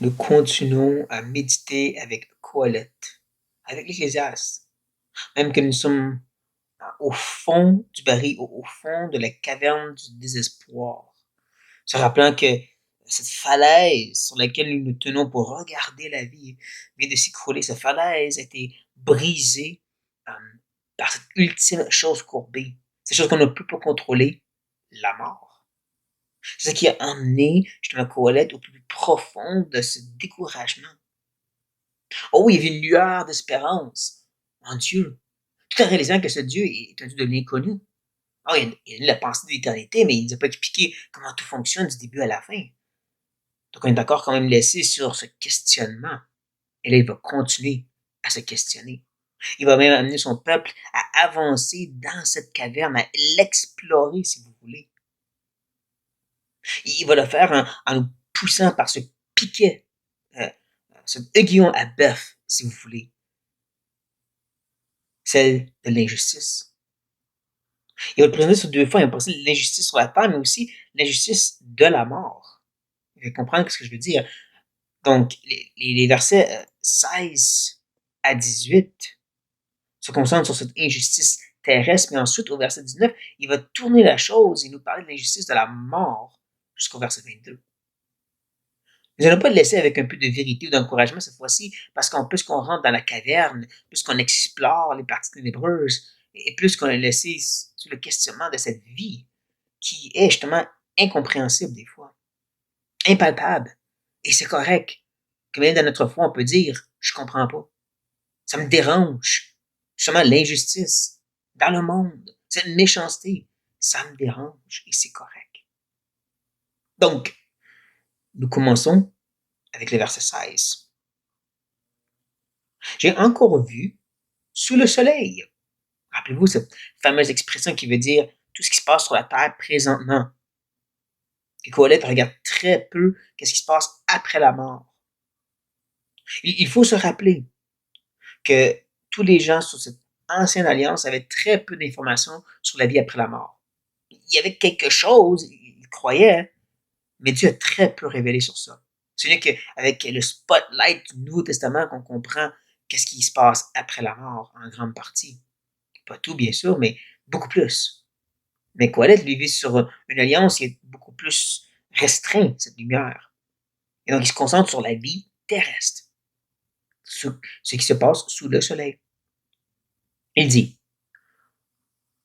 Nous continuons à méditer avec Colette, avec l'Ecclésiaste, même que nous sommes au fond du baril, au fond de la caverne du désespoir, se rappelant que cette falaise sur laquelle nous nous tenons pour regarder la vie vient de s'écrouler. Cette falaise a été brisée euh, par cette ultime chose courbée, cette chose qu'on ne peut pas contrôler, la mort. C'est ce qui a emmené justement Colette au plus profond de ce découragement. Oh, il y avait une lueur d'espérance en Dieu, tout en réalisant que ce Dieu est un Dieu de l'inconnu. Oh, il a la pensée de l'éternité, mais il ne nous a pas expliqué comment tout fonctionne du début à la fin. Donc, on est d'accord quand même laissé sur ce questionnement. Et là, il va continuer à se questionner. Il va même amener son peuple à avancer dans cette caverne, à l'explorer, si vous voulez. Il va le faire en nous poussant par ce piquet, euh, ce aiguillon à bœuf, si vous voulez, celle de l'injustice. Il va le présenter sur deux fois. Il va présenter l'injustice sur la terre, mais aussi l'injustice de la mort. Vous allez comprendre ce que je veux dire. Donc, les versets 16 à 18 se concentrent sur cette injustice terrestre, mais ensuite, au verset 19, il va tourner la chose et nous parler de l'injustice de la mort jusqu'au verset 22. Nous n'allons pas le laisser avec un peu de vérité ou d'encouragement cette fois-ci, parce qu'en plus qu'on rentre dans la caverne, plus qu'on explore les parties ténébreuses, et plus qu'on est laissé sur le questionnement de cette vie qui est justement incompréhensible des fois, impalpable. Et c'est correct que même dans notre foi, on peut dire, je comprends pas. Ça me dérange. Justement, l'injustice dans le monde, cette méchanceté, ça me dérange et c'est correct. Donc, nous commençons avec le verset 16. J'ai encore vu sous le soleil. Rappelez-vous cette fameuse expression qui veut dire tout ce qui se passe sur la terre présentement. Et Colette regarde très peu qu'est-ce qui se passe après la mort. Il faut se rappeler que tous les gens sur cette ancienne alliance avaient très peu d'informations sur la vie après la mort. Il y avait quelque chose, ils croyaient, mais Dieu a très peu révélé sur ça. Ce n'est qu'avec le spotlight du Nouveau Testament qu'on comprend qu'est-ce qui se passe après la mort en grande partie. Pas tout, bien sûr, mais beaucoup plus. Mais Colette, lui, vit sur une alliance qui est beaucoup plus restreinte, cette lumière. Et donc, il se concentre sur la vie terrestre, ce qui se passe sous le soleil. Il dit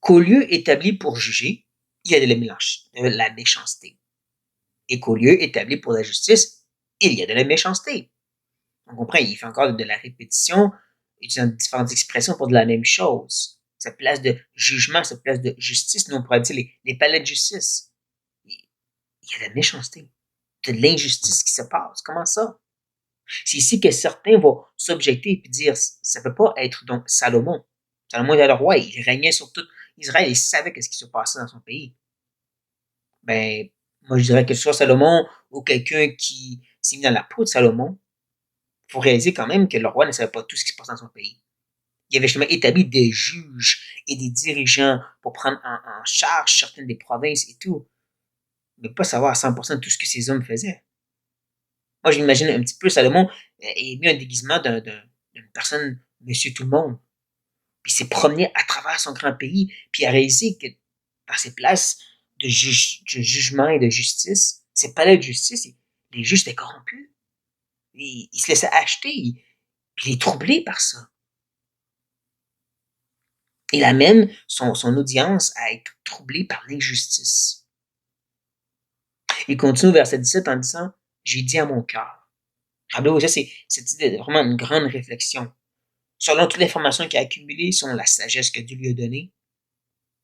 qu'au lieu établi pour juger, il y a de la méchanceté. Et qu'au lieu établi pour la justice, il y a de la méchanceté. On comprend, il fait encore de la répétition, utilisant différentes expressions pour de la même chose. Cette place de jugement, cette place de justice, nous on pourrait dire les palais de justice. Il y a de la méchanceté, de l'injustice qui se passe. Comment ça? C'est ici que certains vont s'objecter et dire ça ne peut pas être donc Salomon. Salomon était le roi, il régnait sur tout Israël, il savait ce qui se passait dans son pays. Ben, moi je dirais que ce soit Salomon ou quelqu'un qui s'est mis dans la peau de Salomon, il faut réaliser quand même que le roi ne savait pas tout ce qui se passe dans son pays. Il avait justement établi des juges et des dirigeants pour prendre en charge certaines des provinces et tout, mais pas savoir à 100% tout ce que ces hommes faisaient. Moi, j'imagine un petit peu Salomon ait mis un déguisement d'une personne, monsieur tout le monde. Puis il s'est promené à travers son grand pays, puis il a réalisé que dans ces places de jugement et de justice, ces palais de justice, les juges étaient corrompus. Ils se laissaient acheter, puis il est troublé par ça. Il amène son audience à être troublé par l'injustice. Il continue au verset 17 en disant j'ai dit à mon cœur. Rappelez-vous, ça, c'est cette idée de vraiment une grande réflexion. Selon toute l'information qu'il a accumulée, selon la sagesse que Dieu lui a donnée,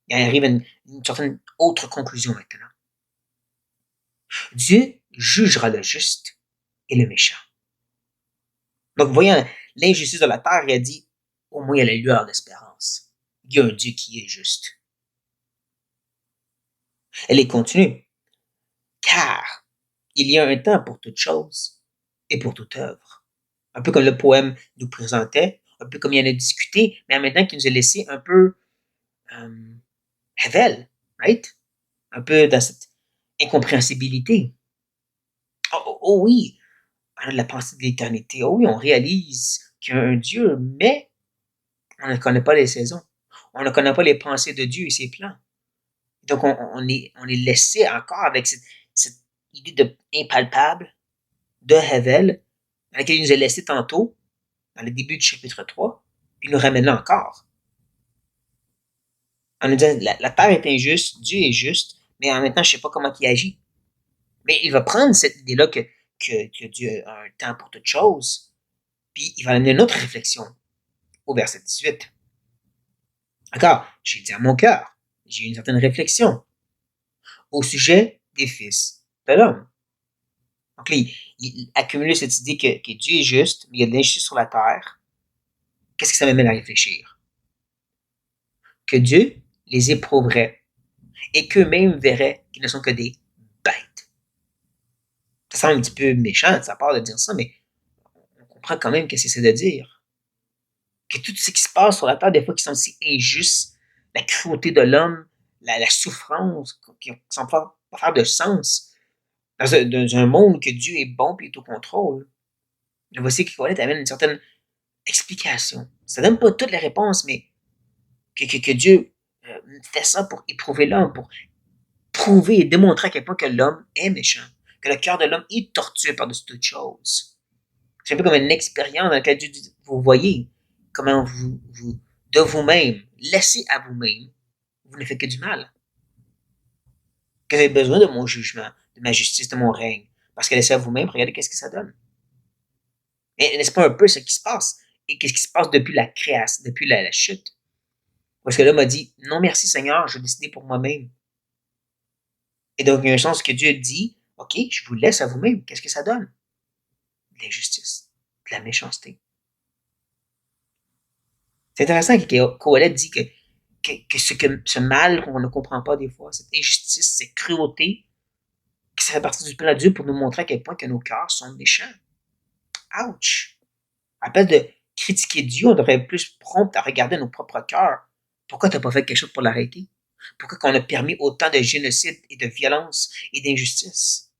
il arrive à une certaine autre conclusion maintenant. Dieu jugera le juste et le méchant. Donc, voyant l'injustice de la terre, il a dit au moins il y a la lueur d'espérance. Il y a un Dieu qui est juste. Elle est continue. Car il y a un temps pour toute chose et pour toute œuvre. Un peu comme le poème nous présentait, un peu comme il en a discuté, mais en même temps qu'il nous a laissé un peu révèle, right? Un peu dans cette incompréhensibilité. Oh, oh, oh oui, On a de la pensée de l'éternité. Oh oui, on réalise qu'il y a un Dieu, mais on ne connaît pas les saisons. On ne connaît pas les pensées de Dieu et ses plans. Donc, on est laissé encore avec cette idée de impalpable, de Hevel, dans laquelle il nous a laissé tantôt, dans le début du chapitre 3, puis il nous ramène là encore. En nous disant, la terre est injuste, Dieu est juste, mais en même temps, je ne sais pas comment il agit. Mais il va prendre cette idée-là que Dieu a un temps pour toute chose, puis il va amener une autre réflexion au verset 18. D'accord, j'ai dit à mon cœur, j'ai eu une certaine réflexion au sujet des fils de l'homme. Donc là, il accumule cette idée que Dieu est juste, mais il y a de l'injustice sur la terre. Qu'est-ce que ça m'amène à réfléchir? Que Dieu les éprouverait et qu'eux-mêmes verraient qu'ils ne sont que des bêtes. Ça semble un petit peu méchant de sa part de dire ça, mais on comprend quand même ce que c'est de dire. Que tout ce qui se passe sur la terre, des fois, qui sont si injustes, la cruauté de l'homme, la souffrance, qui ne semble pas faire de sens, dans un monde que Dieu est bon et est au contrôle. Et voici que Colette amène une certaine explication. Ça donne pas toutes les réponses, mais que Dieu fait ça pour éprouver l'homme, pour prouver et démontrer à quel point que l'homme est méchant, que le cœur de l'homme est tortueux par-dessus toute chose. C'est un peu comme une expérience dans laquelle Dieu dit, vous voyez comment vous de vous-même, laissez à vous-même, vous ne faites que du mal. Que vous avez besoin de mon jugement, de ma justice, de mon règne. Parce que laissez à vous-même, regardez qu'est-ce que ça donne. Mais n'est-ce pas un peu ce qui se passe? Et qu'est-ce qui se passe depuis la création, depuis la chute? Parce que l'homme a dit, non merci Seigneur, je vais décider pour moi-même. Et donc, il y a un sens que Dieu dit, OK, je vous laisse à vous-même. Qu'est-ce que ça donne? De l'injustice, de la méchanceté. C'est intéressant que Coëlette dit que ce mal qu'on ne comprend pas des fois, cette injustice, cette cruauté, que ça fait partie du plan de Dieu pour nous montrer à quel point que nos cœurs sont méchants. Ouch! À place de critiquer Dieu, on devrait être plus prompt à regarder nos propres cœurs. Pourquoi tu n'as pas fait quelque chose pour l'arrêter? Pourquoi qu'on a permis autant de génocide et de violence et d'injustice?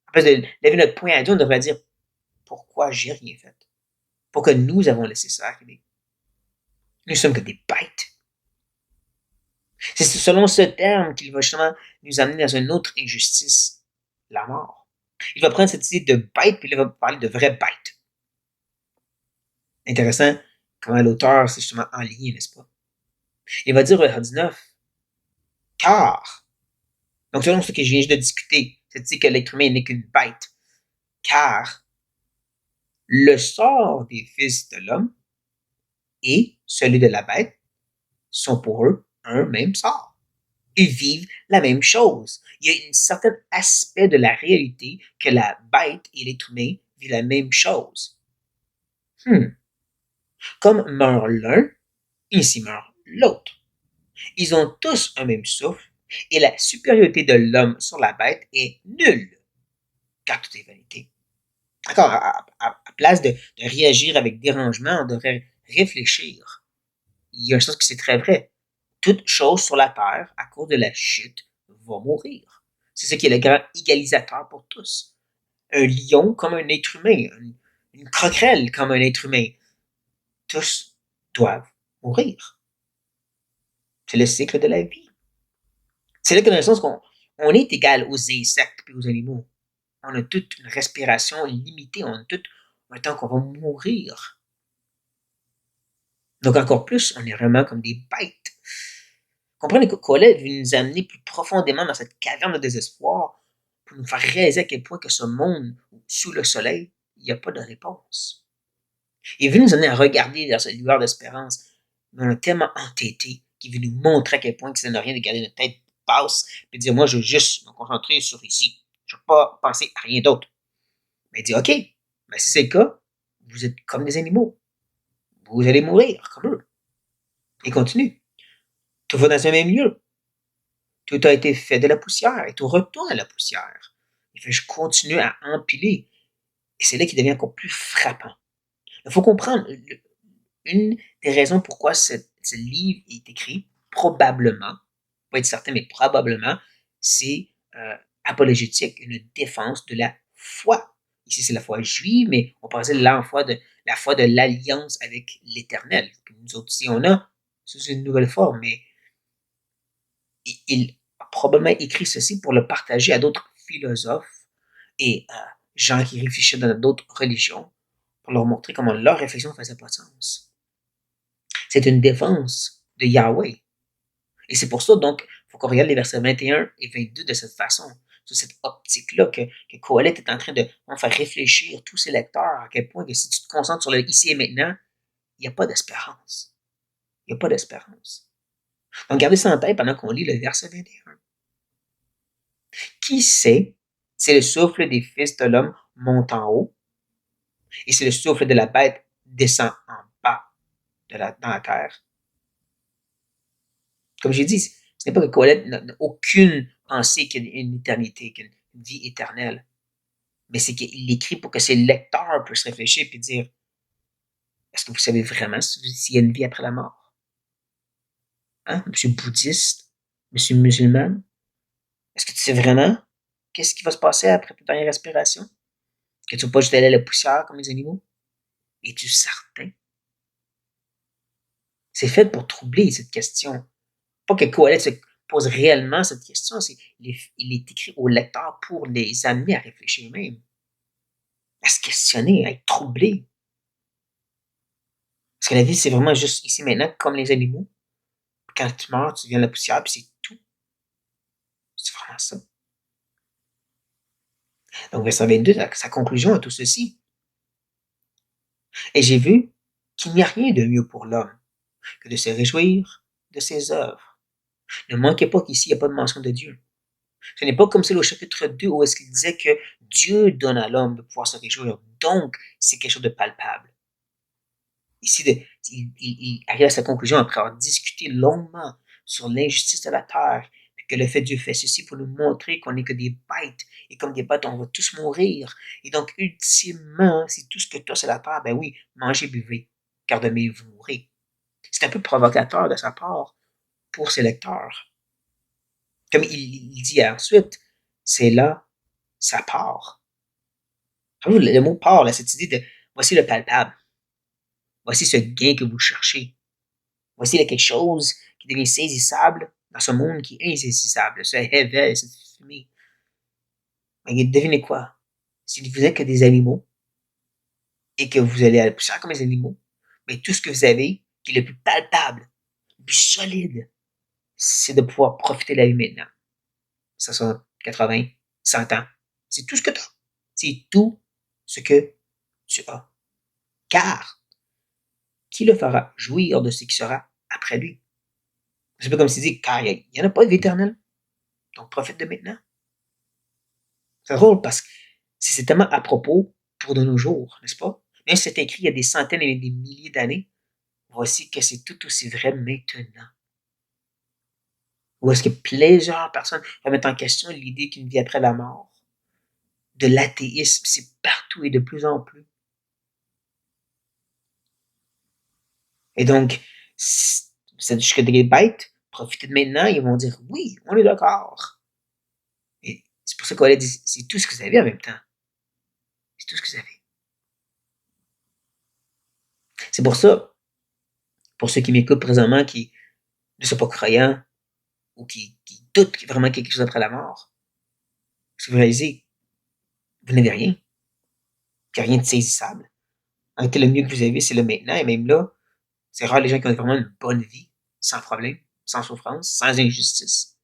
À place de lever notre poing à Dieu, on devrait dire pourquoi j'ai rien fait? Pourquoi nous avons laissé ça arriver? Nous sommes que des bêtes. C'est selon ce terme qu'il va justement nous amener dans une autre injustice, la mort. Il va prendre cette idée de bête, puis il va parler de vraie bête. Intéressant comment l'auteur s'est justement enligné, n'est-ce pas? Il va dire au verset 19, car, donc selon ce que je viens de discuter, c'est-à-dire que l'être humain n'est qu'une bête, car le sort des fils de l'homme et celui de la bête sont pour eux un même sort. Ils vivent la même chose. Il y a un certain aspect de la réalité que la bête et l'être humain vivent la même chose. Comme meurt l'un, ainsi meurt l'autre. Ils ont tous un même souffle et la supériorité de l'homme sur la bête est nulle, car tout est vanité. D'accord, à place de réagir avec dérangement, on devrait réfléchir. Il y a un sens que c'est très vrai. Toute chose sur la terre, à cause de la chute, va mourir. C'est ce qui est le grand égalisateur pour tous. Un lion comme un être humain, une croquerelle comme un être humain. Tous doivent mourir. C'est le cycle de la vie. C'est là que dans le sens qu'on est égal aux insectes et aux animaux. On a toute une respiration limitée, on a tout un temps qu'on va mourir. Donc encore plus, on est vraiment comme des bêtes. Comprenez que Colette veut nous amener plus profondément dans cette caverne de désespoir pour nous faire réaliser à quel point que ce monde, sous le soleil, il n'y a pas de réponse. Il veut nous amener à regarder dans cette lueur d'espérance, mais on est tellement entêté qu'il veut nous montrer à quel point que ça n'a rien de garder notre tête basse et de dire, moi, je veux juste me concentrer sur ici. Je ne veux pas penser à rien d'autre. Mais il dit, OK, mais si c'est le cas, vous êtes comme des animaux. Vous allez mourir comme eux. Et continue. Tout va dans un même lieu. Tout a été fait de la poussière et tout retourne à la poussière. Il fait je continue à empiler. Et c'est là qu'il devient encore plus frappant. Il faut comprendre, une des raisons pourquoi ce livre est écrit, probablement, pas être certain, mais probablement, c'est apologétique, une défense de la foi. Ici, c'est la foi juive, mais on parlait là la foi de l'alliance avec l'Éternel, que nous autres aussi on a, sous une nouvelle forme, mais il a probablement écrit ceci pour le partager à d'autres philosophes et gens qui réfléchissaient dans d'autres religions, pour leur montrer comment leur réflexion ne faisait pas de sens. C'est une défense de Yahweh. Et c'est pour ça, donc, il faut qu'on regarde les versets 21 et 22 de cette façon, sous cette optique-là, que Kohelet est en train de faire réfléchir tous ses lecteurs, à quel point que si tu te concentres sur le ici et maintenant, il n'y a pas d'espérance. Il n'y a pas d'espérance. Donc, gardez ça en tête pendant qu'on lit le verset 21. Qui sait si le souffle des fils de l'homme monte en haut, et si le souffle de la bête descend en bas dans la terre? Comme j'ai dit, ce n'est pas que Colette n'a aucune pensée qu'il y a une éternité, qu'il y a une vie éternelle. Mais c'est qu'il l'écrit pour que ses lecteurs puissent réfléchir et dire, est-ce que vous savez vraiment s'il y a une vie après la mort? Hein? Monsieur bouddhiste, monsieur musulman, est-ce que tu sais vraiment qu'est-ce qui va se passer après ta dernière respiration? Que tu ne vas pas juste aller à la poussière comme les animaux? Es-tu certain? C'est fait pour troubler cette question. Pas que Kohelet se pose réellement cette question, il est écrit au lecteur pour les amener à réfléchir eux-mêmes, à se questionner, à être troublés. Parce que la vie, c'est vraiment juste ici maintenant, comme les animaux. Quand tu meurs, tu deviens la poussière, puis c'est tout. C'est vraiment ça. Donc, verset 22, sa conclusion à tout ceci. Et j'ai vu qu'il n'y a rien de mieux pour l'homme que de se réjouir de ses œuvres. Ne manquez pas qu'ici, il n'y a pas de mention de Dieu. Ce n'est pas comme c'est au chapitre 2 où est-ce qu'il disait que Dieu donne à l'homme de pouvoir se réjouir. Donc, c'est quelque chose de palpable. Ici, il arrive à sa conclusion après avoir discuté longuement sur l'injustice de la terre, puis que le fait Dieu fait ceci pour nous montrer qu'on n'est que des bêtes, et comme des bêtes, on va tous mourir. Et donc, ultimement, si tout ce que tu as, c'est la terre, ben oui, mangez, buvez, car demain vous mourrez. C'est un peu provocateur de sa part pour ses lecteurs. Comme il dit ensuite, c'est là sa part. Le mot part, là, cette idée de voici le palpable, voici ce gain que vous cherchez, voici là, quelque chose qui devient saisissable dans ce monde qui est insaisissable, ce réveil, cette fumée. Mais devinez quoi? Si vous êtes que des animaux et que vous allez à la poussière comme les animaux, mais tout ce que vous avez, qui est le plus palpable, le plus solide, c'est de pouvoir profiter de la vie maintenant. 60, 80, 100 ans. C'est tout ce que tu as. C'est tout ce que tu as. Car qui le fera jouir de ce qui sera après lui? C'est pas comme s'il dit, car il n'y en a pas de vie éternelle. Donc profite de maintenant. C'est drôle parce que c'est tellement à propos pour de nos jours, n'est-ce pas? Même si c'est écrit il y a des centaines et des milliers d'années, voici que c'est tout aussi vrai maintenant. Ou est-ce que plusieurs personnes remettent en question l'idée qu'une vie après la mort? De l'athéisme, c'est partout et de plus en plus. Et donc, c'est jusque des bêtes, profitez de maintenant, ils vont dire oui, on est d'accord. Et c'est pour ça qu'on dit c'est tout ce que vous avez en même temps. C'est tout ce que vous avez. C'est pour ça, pour ceux qui m'écoutent présentement, qui ne sont pas croyants ou qui doutent vraiment quelque chose après la mort, si vous réalisez, vous n'avez rien. Il n'y a rien de saisissable. En réalité, le mieux que vous avez, c'est le maintenant. Et même là, c'est rare les gens qui ont vraiment une bonne vie, sans problème, sans souffrance, sans injustice.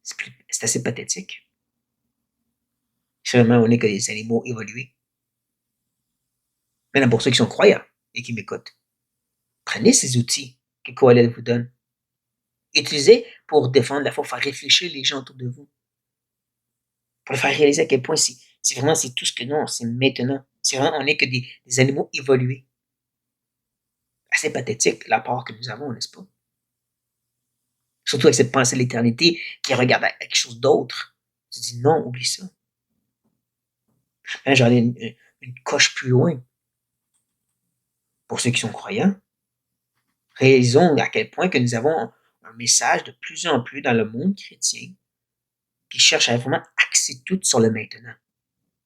C'est assez pathétique. Finalement, on n'est que des animaux évolués. Maintenant, pour ceux qui sont croyants et qui m'écoutent, prenez ces outils que Kohelet vous donne. Utilisez pour défendre la foi, pour faire réfléchir les gens autour de vous. Pour leur faire réaliser à quel point c'est vraiment c'est tout ce que nous, c'est maintenant. C'est vraiment, on n'est que des animaux évolués. Assez pathétique la part que nous avons, n'est-ce pas? Surtout avec cette pensée de l'éternité qui regarde à quelque chose d'autre. Tu dis non, oublie ça. J'en ai une coche plus loin. Pour ceux qui sont croyants, réalisons à quel point que nous avons un message de plus en plus dans le monde chrétien qui cherche à vraiment axer tout sur le maintenant.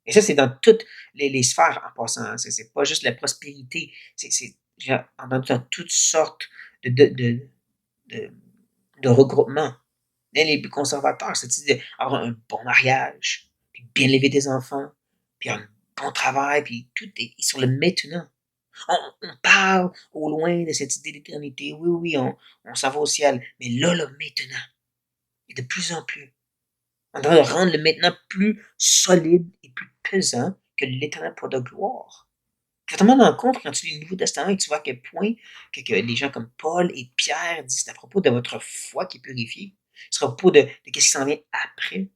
Et ça, c'est dans toutes les sphères en passant, hein. C'est pas juste la prospérité, c'est dans toutes sortes de de de de de regroupements. Même les plus conservateurs, c'est d'avoir un bon mariage, puis bien élever des enfants, puis un bon travail, puis tout est sur le maintenant. On parle au loin de cette idée d'éternité. Oui, oui, on s'en va au ciel. Mais là, le maintenant, et de plus en plus, on doit rendre le maintenant plus solide et plus pesant que l'éternel pour de gloire. Tu vas te rendre compte quand tu lis le Nouveau Testament et tu vois à quel point que les gens comme Paul et Pierre disent c'est à propos de votre foi qui est purifiée. C'est à propos de ce qui s'en vient après.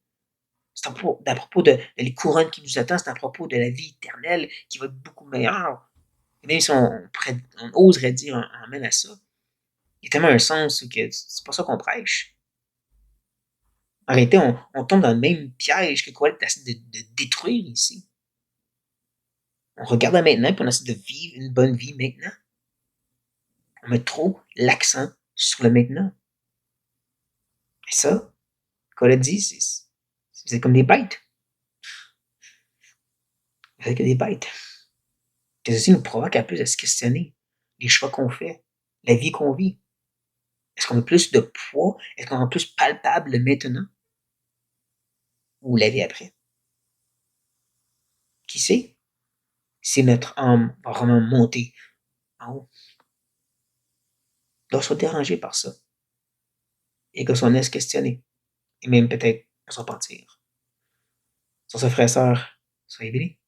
C'est à propos de les couronnes qui nous attendent. C'est à propos de la vie éternelle qui va être beaucoup meilleure. Et même si on oserait dire un amen à ça, il y a tellement un sens que c'est pas ça qu'on prêche. En réalité, on tombe dans le même piège que quoi essaie de détruire ici. On regarde à maintenant puis on essaie de vivre une bonne vie maintenant. On met trop l'accent sur le maintenant. Et ça, Colette dit, vous êtes comme des bêtes. Vous êtes que des bêtes. Et ceci nous provoque un peu à se questionner les choix qu'on fait, la vie qu'on vit. Est-ce qu'on a plus de poids? Est-ce qu'on rend plus palpable le maintenant? Ou la vie après? Qui sait? Si notre âme va vraiment monter en haut. Doit soit dérangé par ça. Et que son se questionner. Et même peut-être se repentir. Sur ce, frère et sœur, soyez bénis.